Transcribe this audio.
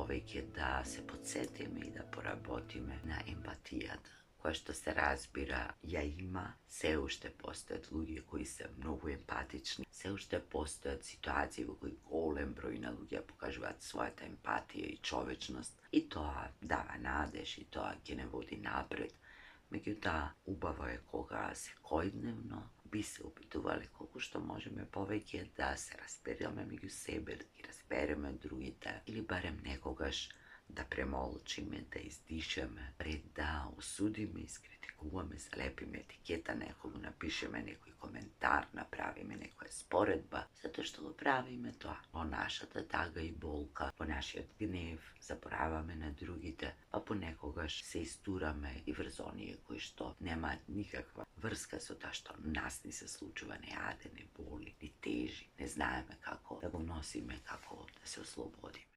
повеќе да се подсетиме и да поработиме на емпатијата, која што се разбира ја има. Се уште постојат луѓе кои се многу емпатични, се уште постојат ситуации во кои голем број на луѓе покажуваат својата емпатија и човечност, и тоа дава надеж, и тоа ќе не води напред. Меѓутоа, убаво е кога секојдневно би се опитувале колку што можеме повеќе да се разбереме меѓу себе, да ги разбереме другите, или барем некогаш да премолчиме, да издишеме, пред да осудиме, искритикуваме, залепиме етикета некого, напишеме некој коментар, направиме некоја споредба, затоа што го правиме тоа во нашата тага и болка, во нашиот гнев, забораваме на другите, па понекогаш се истураме и врз оние кои што немаат никаква врска со тоа што нас ни се случува, не јаде, не боли, не тежи, не знаеме како да го носиме, како да се ослободиме.